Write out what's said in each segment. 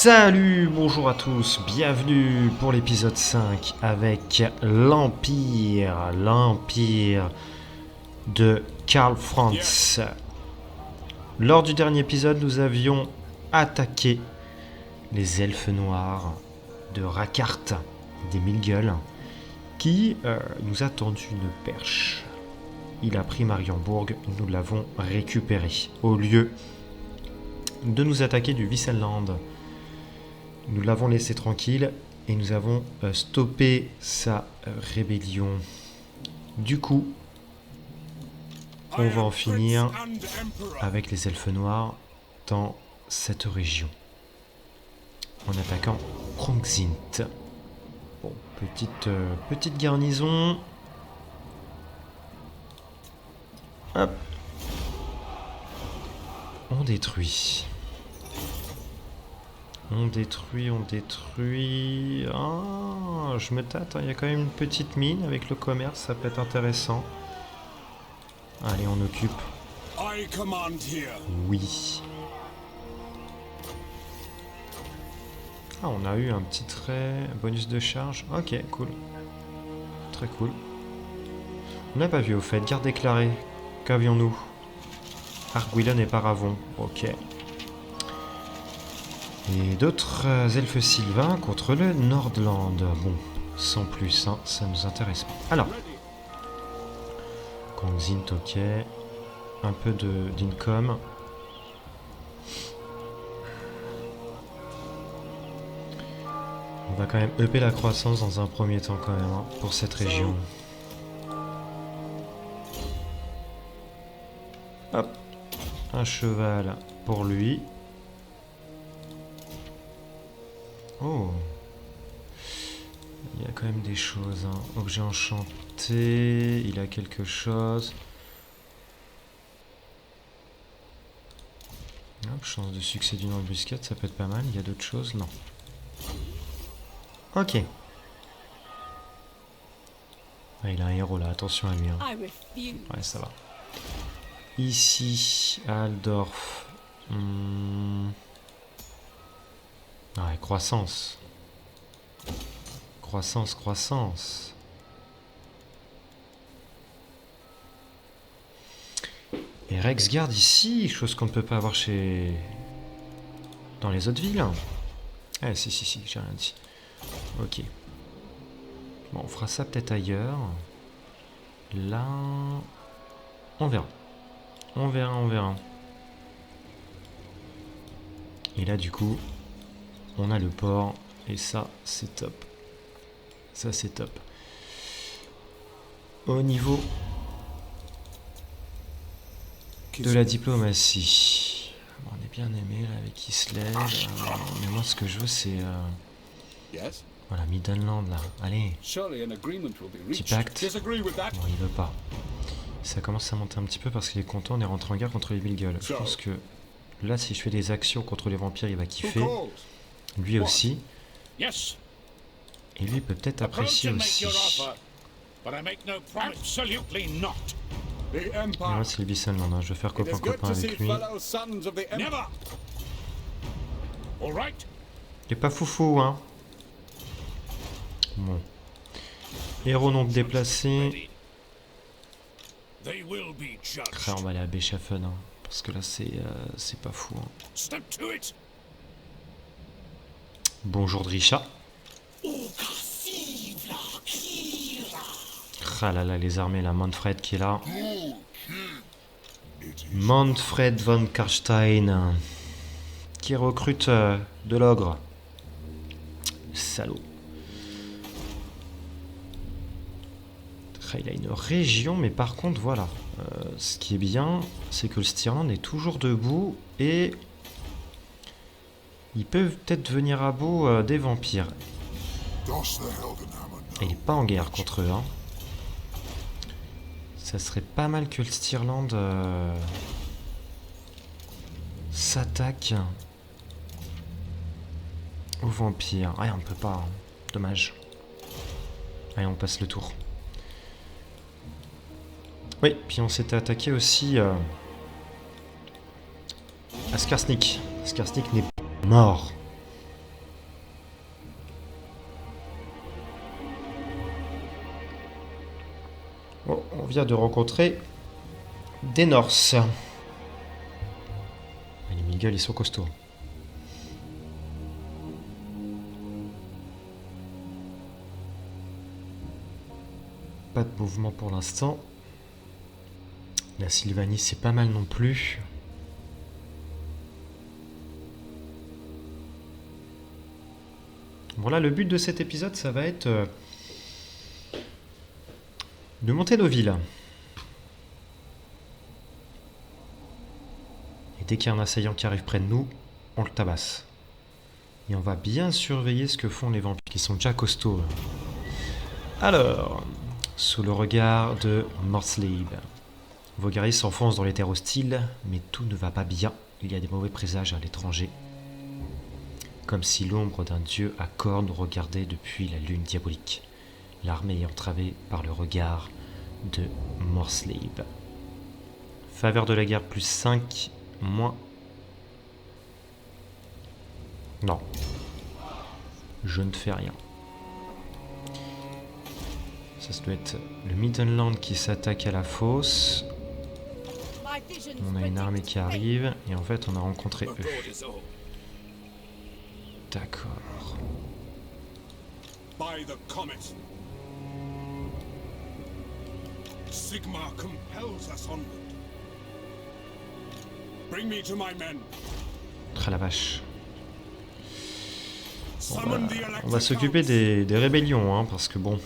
Salut, bonjour à tous, bienvenue pour l'épisode 5 avec l'Empire de Karl Franz. Lors du dernier épisode, nous avions attaqué les elfes noirs de Rakart, des Mille-Gueules, qui nous a tendu une perche. Il a pris Marienbourg, nous l'avons récupéré. Au lieu de nous attaquer du Wissenland, nous l'avons laissé tranquille et nous avons stoppé sa rébellion. Du coup, on va en finir avec les elfes noirs dans cette région. En attaquant Krongzint. Bon, petite garnison. Hop. On détruit. On détruit. Ah, je me tâte, il y a quand même une petite mine avec le commerce, ça peut être intéressant. Allez, on occupe. Oui. Ah, on a eu un petit trait, bonus de charge. Ok, cool. Très cool. On n'a pas vu au fait, garde déclarée. Qu'avions-nous? Arguilon et Paravon. Ok. Et d'autres elfes sylvains contre le Nordland. Bon, sans plus, hein, ça nous intéresse pas. Alors, Krongzint, ok. Un peu d'income. On va quand même upper la croissance dans un premier temps quand même, hein, pour cette région. Hop, un cheval pour lui. Oh, il y a quand même des choses, hein. Objet enchanté, il a quelque chose. Hop, chance de succès d'une embuscade, ça peut être pas mal. Il y a d'autres choses? Non. Ok. Ah, il a un héros là, attention à lui, hein. Ouais, ça va. Ici, à Aldorf. Ouais, croissance. Croissance. Et Rexgard ici, chose qu'on ne peut pas avoir dans les autres villes. Eh, si, j'ai rien dit. Ok. Bon, on fera ça peut-être ailleurs. Là... On verra. Et là, du coup... On a le port, et ça, c'est top. Au niveau de la diplomatie, on est bien aimé là avec Island. Mais moi, ce que je veux, c'est... Voilà, Middenland, là. Allez. Petit pacte. Bon, il veut pas. Ça commence à monter un petit peu parce qu'il est content, on est rentré en guerre contre les Mille-Gueules. Je pense que là, si je fais des actions contre les vampires, il va kiffer. Lui aussi. Et lui peut peut-être apprécier aussi. Et moi c'est le Bissenland, hein. Je vais faire copain avec lui. Il est pas foufou, hein. Bon. Héros donc déplacé. On va aller à Beschaffen, hein, parce que là c'est pas fou, hein. Bonjour Drisha. Ah là là, les armées, là, Manfred qui est là. Manfred von Karstein, qui recrute de l'ogre. Salaud. Il a une région, mais par contre, voilà. Ce qui est bien, c'est que le Stirland est toujours debout et... Ils peuvent peut-être venir à bout des vampires. Et il n'est pas en guerre contre eux, hein. Ça serait pas mal que le Stirland s'attaque aux vampires. Ah, on peut pas, hein. Dommage. Allez, on passe le tour. Oui, puis on s'était attaqué aussi à Skarsnik. Skarsnik n'est pas mort. vient de rencontrer des Norse. Les Miguel, ils sont costauds. Pas de mouvement pour l'instant. La Sylvanie, c'est pas mal non plus. Bon là, le but de cet épisode, ça va être de monter nos villes. Et dès qu'il y a un assaillant qui arrive près de nous, on le tabasse. Et on va bien surveiller ce que font les vampires, qui sont déjà costauds. Alors, sous le regard de Morsley, vos guerriers s'enfoncent dans les terres hostiles, mais tout ne va pas bien. Il y a des mauvais présages à l'étranger. Comme si l'ombre d'un dieu à cornes nous regardait depuis la lune diabolique. L'armée est entravée par le regard de Morsley. Faveur de la guerre plus 5, moins... Non. Je ne fais rien. Ça doit être le Middenland qui s'attaque à la fosse. On a une armée qui arrive et en fait on a rencontré eux. D'accord. By the comet. Sigmar compels us onward. Bring me to my men. Très la vache. Summon the On va s'occuper des rébellions, hein, parce que bon...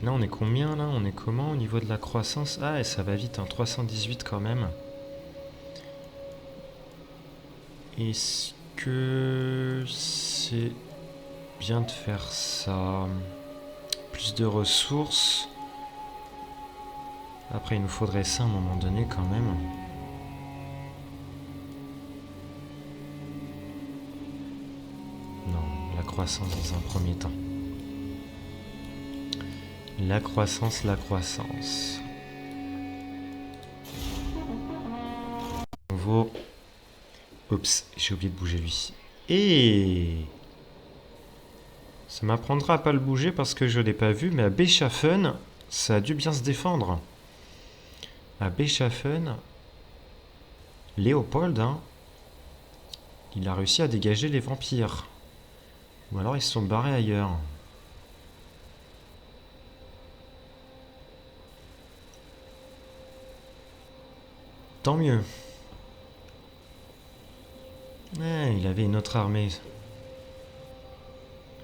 Là, on est combien, là? On est comment au niveau de la croissance? Ah, et ça va vite, hein, 318 quand même. Est-ce que c'est bien de faire ça? Plus de ressources. Après, il nous faudrait ça à un moment donné quand même. Non, la croissance dans un premier temps. La croissance, la croissance. Nouveau. Oups, j'ai oublié de bouger lui. Et ça m'apprendra à pas le bouger parce que je l'ai pas vu, mais à Beschaffen, ça a dû bien se défendre. À Beschaffen, Léopold, hein, il a réussi à dégager les vampires. Ou alors ils se sont barrés ailleurs. Tant mieux. Ouais, il avait une autre armée.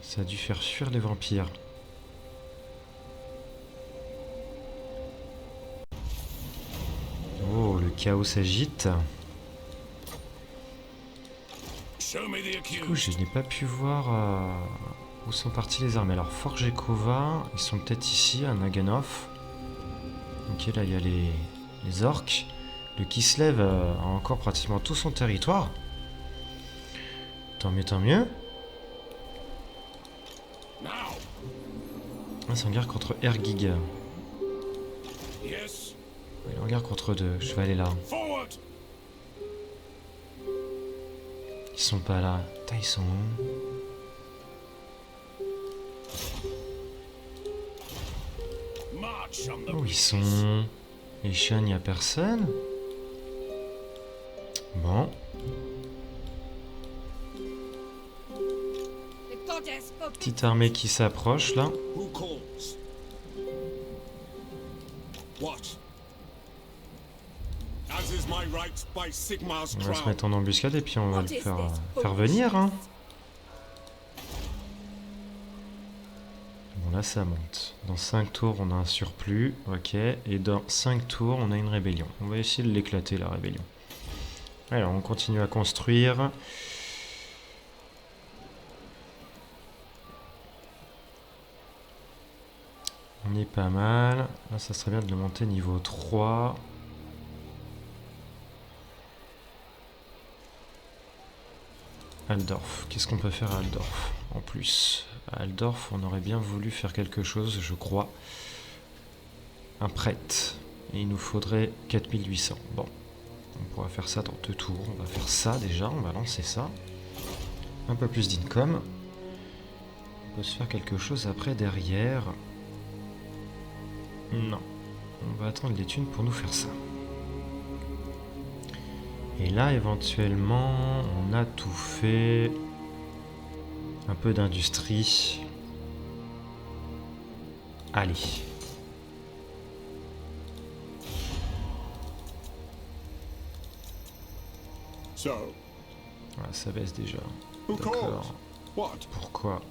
Ça a dû faire fuir les vampires. Oh, le chaos s'agite. Du coup, je n'ai pas pu voir où sont partis les armées. Alors, Forjekova, ils sont peut-être ici, à Naganov. Ok, là, il y a les orques. Le Kislev a encore pratiquement tout son territoire. Tant mieux, tant mieux. Ah, c'est une guerre contre Ergig. Il est en guerre contre deux. Je vais aller là. Ils sont pas là. Putain, ils sont où? Où ils sont? Les chiens, il n'y a personne. Bon. Petite armée qui s'approche là. On va se mettre en embuscade et puis on va le faire venir. Hein. Bon là ça monte. Dans 5 tours on a un surplus. Ok. Et dans 5 tours on a une rébellion. On va essayer de l'éclater la rébellion. Alors on continue à construire. On est pas mal. Là ça serait bien de le monter niveau 3. Altdorf. Qu'est-ce qu'on peut faire à Altdorf en plus? À Altdorf, on aurait bien voulu faire quelque chose, je crois. Un prêtre. Et il nous faudrait 4800. Bon. On pourra faire ça dans 2 tours. On va faire ça déjà. On va lancer ça. Un peu plus d'income. peut se faire quelque chose après derrière. Non. On va attendre les thunes pour nous faire ça. Et là, éventuellement, on a tout fait. Un peu d'industrie. Allez. So, Voilà, ça baisse déjà. who called? D'accord. What? Pourquoi?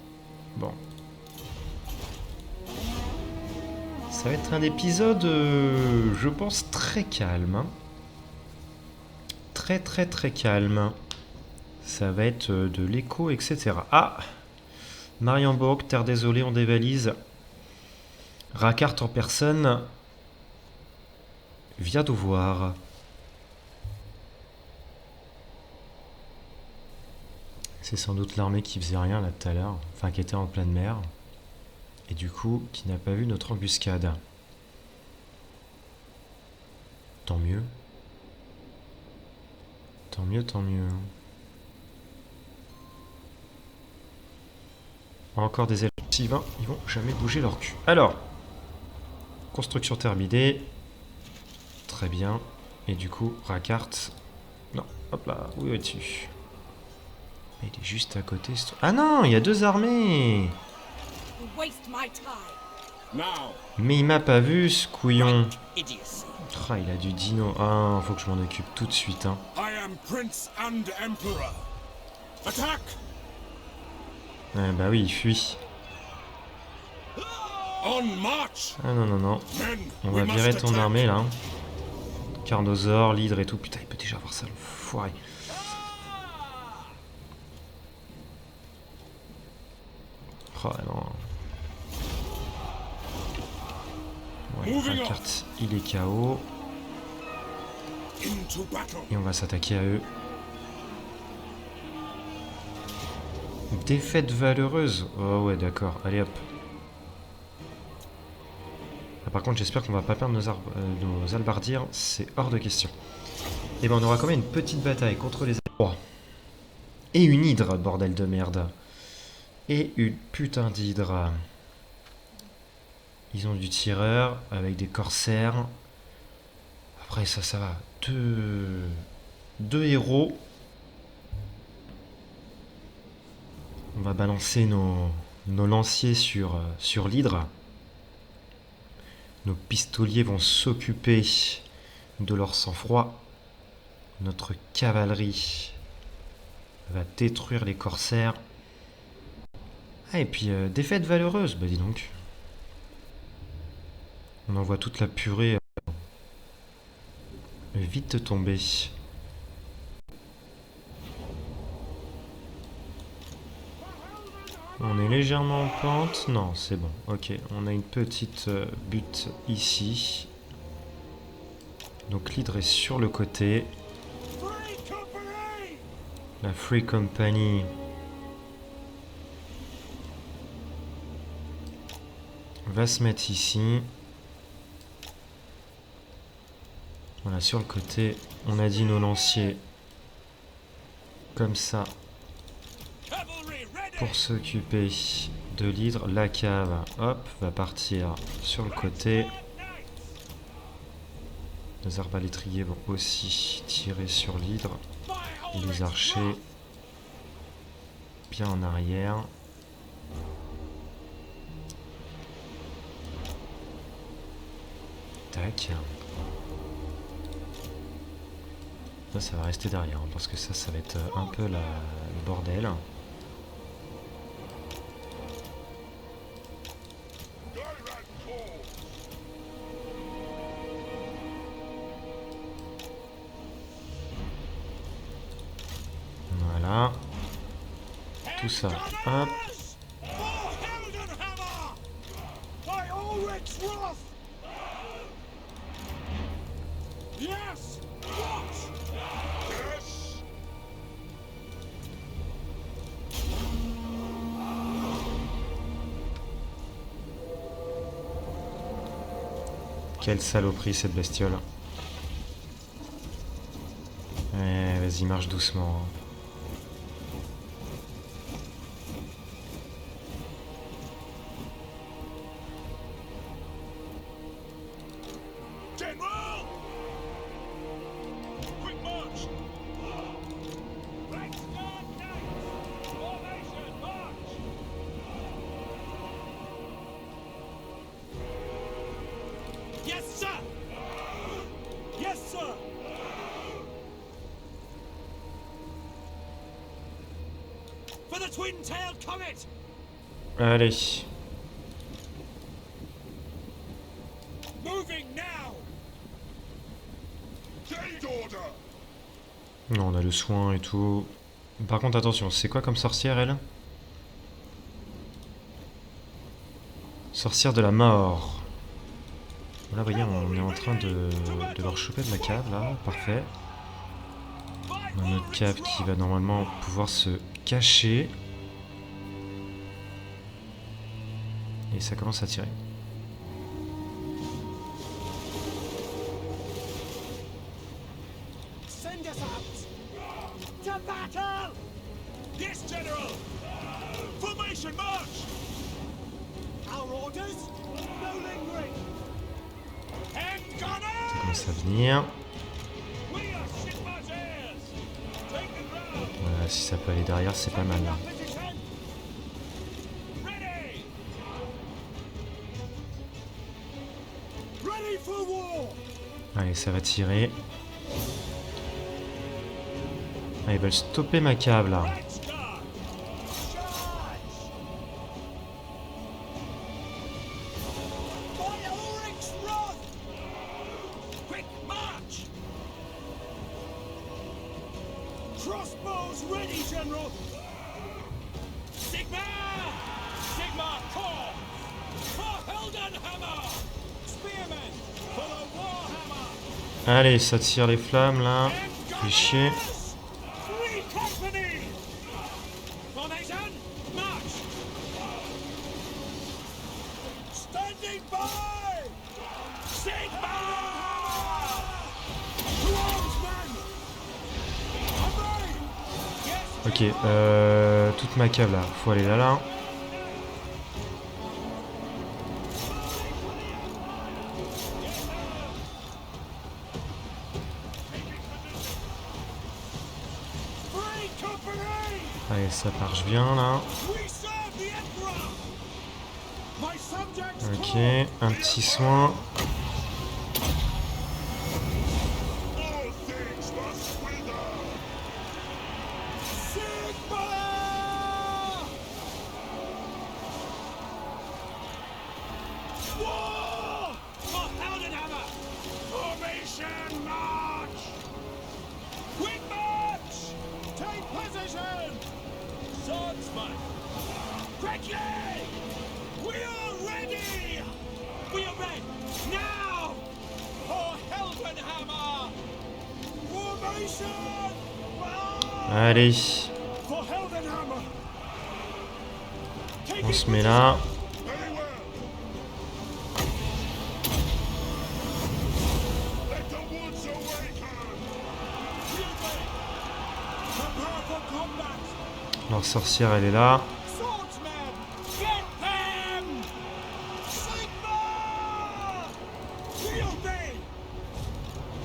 Bon. Ça va être un épisode, je pense, très calme. Hein. Très très très calme. Ça va être de l'écho, etc. Ah! Marienbourg, terre désolée, on dévalise. Rackart en personne vient nous voir. C'est sans doute l'armée qui faisait rien là tout à l'heure, enfin qui était en pleine mer, et du coup qui n'a pas vu notre embuscade. Tant mieux. Tant mieux, tant mieux. Encore des ailes. S'ils vont, ils vont jamais bouger leur cul. Alors, construction terminée. Très bien. Et du coup, Rackart. Non, hop là, où es-tu? Il est juste à côté. Ah non, il y a deux armées. Waste my time. Now, Mais il m'a pas vu, ce couillon. Idiocy. Ah, il a du dino. Ah, faut que je m'en occupe tout de suite. Hein. I am Prince and Emperor. Attack! Bah oui, il fuit. On march! Ah non, non, non. Men, On we va must virer ton attack. armée, là. Carnosaure, l'hydre et tout. Putain, il peut déjà avoir ça, l'enfoiré. Oh non. Ouais, Moving Rackart, il est KO. Into battle. Et on va s'attaquer à eux. Défaite valeureuse. Oh ouais, d'accord. Allez hop. Ah, par contre, j'espère qu'on va pas perdre nos albardiers. C'est hors de question. Et ben, on aura quand même une petite bataille contre les... Oh. Et une hydre, bordel de merde. Et une putain d'hydre. Ils ont du tireur avec des corsaires. Après, ça va. Deux héros. On va balancer nos lanciers sur l'hydre. Nos pistoliers vont s'occuper de leur sang-froid. Notre cavalerie va détruire les corsaires. Ah, et puis, défaite valeureuse, bah dis donc. On envoie toute la purée vite tomber. On est légèrement en pente. Non, c'est bon. Ok, on a une petite butte ici. Donc l'hydre est sur le côté. Free company! La Free Company va se mettre ici. Voilà, sur le côté, on a dit nos lanciers comme ça Cavalry ready! pour s'occuper de l'hydre. La cave, hop, va partir sur le côté. Les arbalétriers vont aussi tirer sur l'hydre. Et les archers bien en arrière. Tac. Ça va rester derrière, hein, parce que ça va être un peu le bordel. Voilà. Tout ça, hop. By Ulrich's wrath! Yes! What? Yes! Quelle saloperie cette bestiole. Vas-y, marche doucement. Hein. Yes, sir. For the twin-tailed comet. Allez. Moving now. Gate order. Non, on a le soin et tout. Par contre, attention, c'est quoi comme sorcière, elle? Sorcière de la mort. Voilà, voyez, on est en train de leur choper de la cave, là. Parfait. On a notre cave qui va normalement pouvoir se cacher. Et ça commence à tirer. Send us out. To battle. Yes, General. Formation march. Our orders. No lingering. And Ça gunners. commence à venir. We are Sigmar's heirs. Take the ground. Voilà, si ça peut aller derrière, c'est pas mal, là. Position. Ready. Ready for war. Allez, ça va tirer. Ah, ils veulent stopper ma cave, là. Red Star. Charge. By Ulrich's wrath. Quick march. Crossbows ready, General. Sigmar! Sigmar call! For Heldenhammer! Spearmen! For the Warhammer! Allez, ça tire les flammes, là. Fait chier. Three company! Formation, march! Standing by! Sigmar! To arms, men! Obey! Yes, Ok, toute ma cave, là. Faut aller là. three company! Allez, ça marche bien, là. We serve the Emperor! My subjects Ok, call! un petit soin. All things must wither! Sigmar! War! For Heldenhammer! Formation march! Quick march! Take position! Swordsman! Quickly! We are ready! We are ready! Now! For Heldenhammer! Formation! March! Allez, For Heldenhammer! Take on it se met là. Very well. Let the woods awaken. Prepare for combat. Leur sorcière, elle est là. Swordsmen, get them. Sigmar! We obey.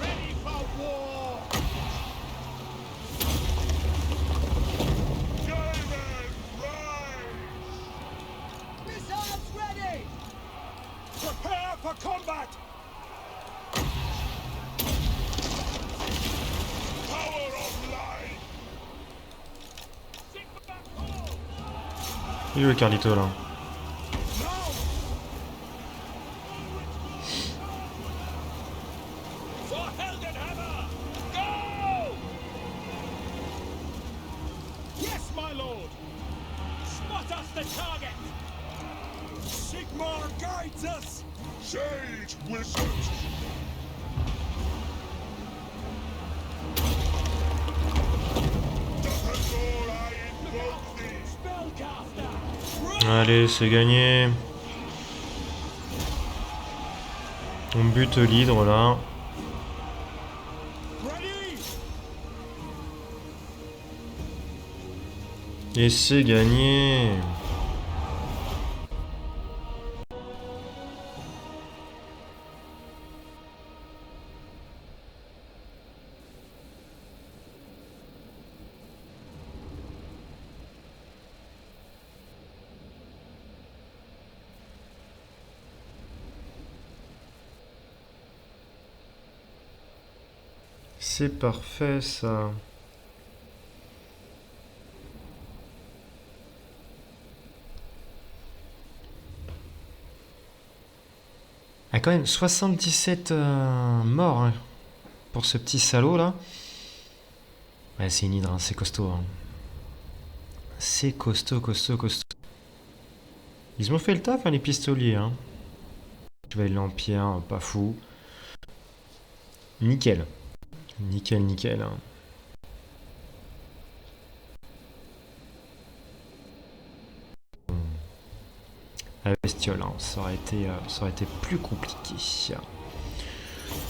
Ready for war. German, rise. Missiles ready. Prepare for combat. Power of light. Sigmar call. Il est où le Carlito, là? Now! For Heldenhammer! Go! Yes, my lord! Spot us the target! Sigmar guides us! Sage wizard! Spellcaster! Allez, c'est gagné. On bute l'hydre, là. Ready! Et c'est gagné. C'est parfait ça. Ah, quand même 77 morts hein, pour ce petit salaud là. Ouais, c'est une hydre, hein, c'est costaud. Hein. C'est costaud, costaud, costaud. Ils m'ont fait le taf, hein, les pistoliers. Hein. Je vais l'Empire, pas fou. Nickel. Nickel, nickel. Hein. La bestiole, hein, ça aurait été plus compliqué.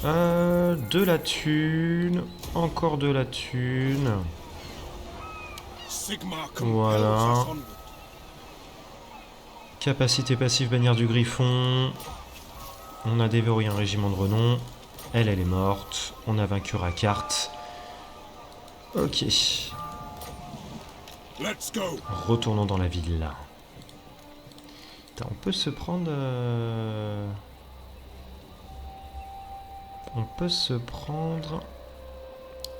De la thune. Encore de la thune. Sigma Voilà. compels us onward. Capacité passive bannière du griffon. On a déverrouillé un régiment de renom. Elle est morte. On a vaincu Rakart. Ok. Let's go. Retournons dans la ville là. Putain, on peut se prendre... On peut se prendre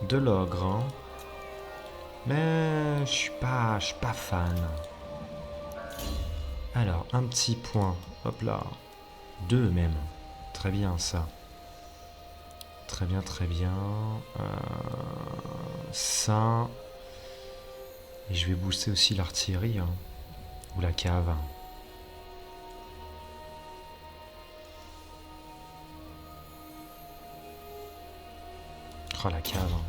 de l'ogre. Hein. Mais je suis pas fan. Alors, un petit point. Hop là. 2 même. Très bien ça. Très bien, très bien. Ça. Et je vais booster aussi l'artillerie. Hein. Ou la cave. Oh la cave. Hein.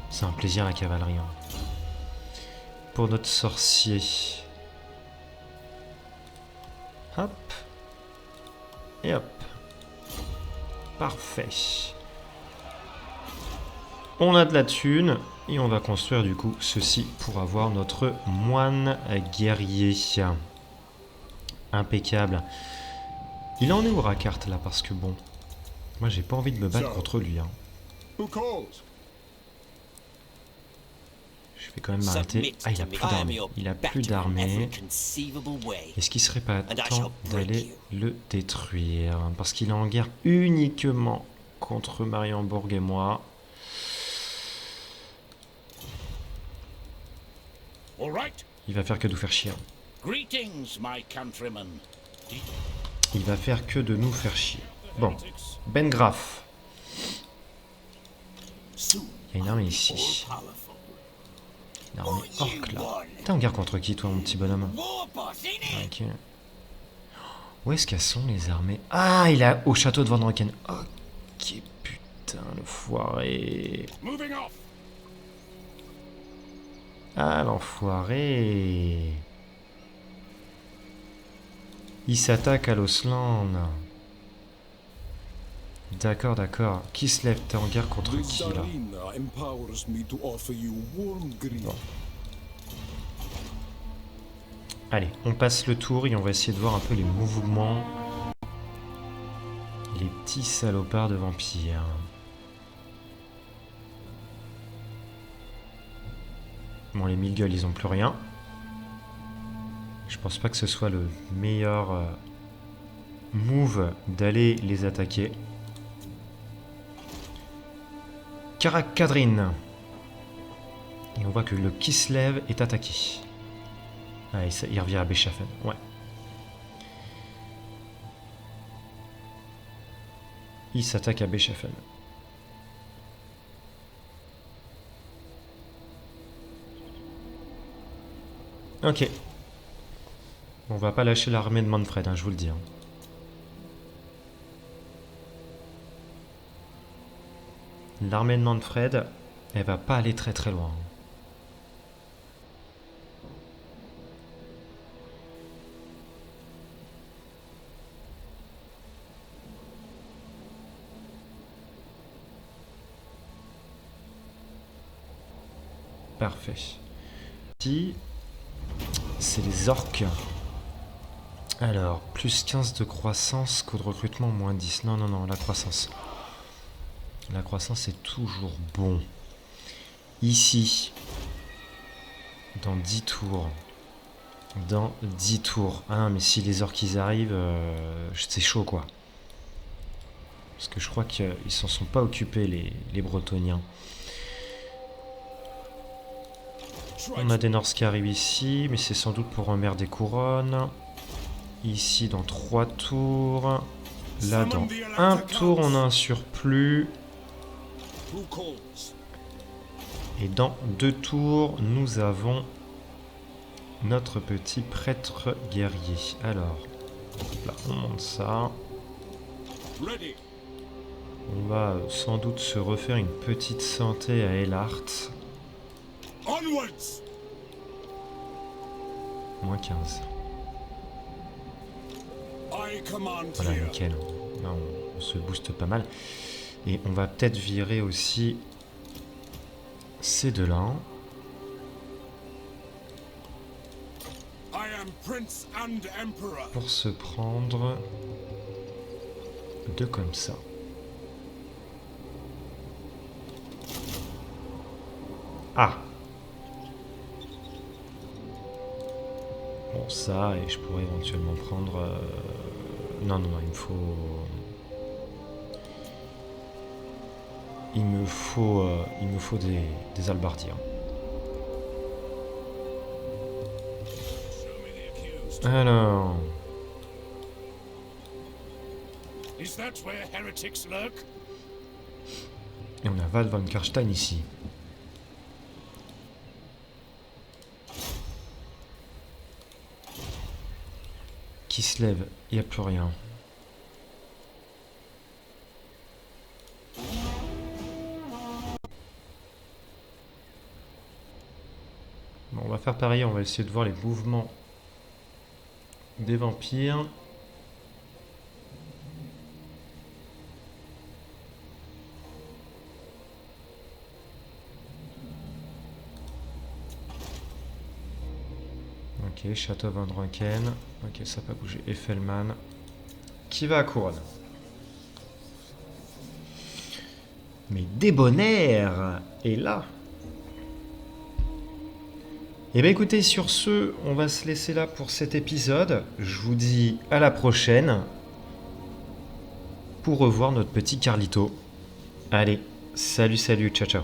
C'est un plaisir la cavalerie. Hein. Pour notre sorcier. Hop. Et hop. Parfait. On a de la thune. Et on va construire du coup ceci pour avoir notre moine guerrier. Impeccable. Il en est où Rakart là? Parce que bon. Moi j'ai pas envie de me battre contre lui. Hein. Who calls? Je vais quand même m'arrêter. Ah, il a plus d'armée. Il a plus d'armée. Est-ce qu'il serait pas temps d'aller le détruire? Parce qu'il est en guerre uniquement contre Marienbourg et moi. All right. Il va faire que de nous faire chier. Greetings, my countrymen. Il va faire que de nous faire chier. Bon. Ben Graf. Il y a une armée ici. Une armée orque là. T'es en guerre contre qui toi mon petit bonhomme? Ok. Où est-ce qu'elles sont les armées? Ah, il est au château de Van Rocken. Ok, putain, le foiré. Moving off. Ah, l'enfoiré. Il s'attaque à l'Osland. D'accord, d'accord. Qui se lève? T'es en guerre contre qui là? Bon. Allez, on passe le tour et on va essayer de voir un peu les mouvements. Les petits salopards de vampires. Bon, les mille gueules, ils ont plus rien. Je pense pas que ce soit le meilleur move d'aller les attaquer. Karak Kadrin. Et on voit que le Kislev est attaqué. Ah, il revient à Beschafen. Ouais. Il s'attaque à Beschafen. Ok. On va pas lâcher l'armée de Manfred, hein, je vous le dis. Hein. L'armée de Manfred, elle va pas aller très très loin. Parfait. Ici, c'est les orques. Alors, plus 15 de croissance, coût de recrutement, moins 10. Non, non, non, la croissance. La croissance est toujours bon. Ici, dans 10 tours. Dans 10 tours. Ah, mais si les orques ils arrivent, c'est chaud quoi. Parce que je crois qu'ils s'en sont pas occupés, les Bretoniens. On a des Norse qui arrivent ici, mais c'est sans doute pour un maire des couronnes. Ici, dans 3 tours. Là, dans 1 tour, on a un surplus. Who calls? Et dans 2 tours, nous avons notre petit prêtre guerrier. Alors, là, on monte ça. Ready. On va sans doute se refaire une petite santé à Elhart. Onwards. Moins 15. I command Voilà, here. nickel. Là, on se booste pas mal. Et on va peut-être virer aussi ces deux-là. I am prince and emperor. Pour se prendre 2 comme ça. Ah! Bon, ça, et je pourrais éventuellement prendre... Non, il me faut... Il me faut des halbardiers. Show me the accused. Alors... Is that where heretics lurk? Et on a Val von Karstein ici. Qui se lève, il n'y a plus rien. Bon, on va faire pareil, on va essayer de voir les mouvements des vampires. Ok, Château Van Ranken. Ok, ça n'a pas bougé. Effelman. Qui va à Couronne. Mais Débonnaire est là. Et bien écoutez, sur ce, on va se laisser là pour cet épisode. Je vous dis à la prochaine pour revoir notre petit Carlito. Allez, salut, ciao, ciao.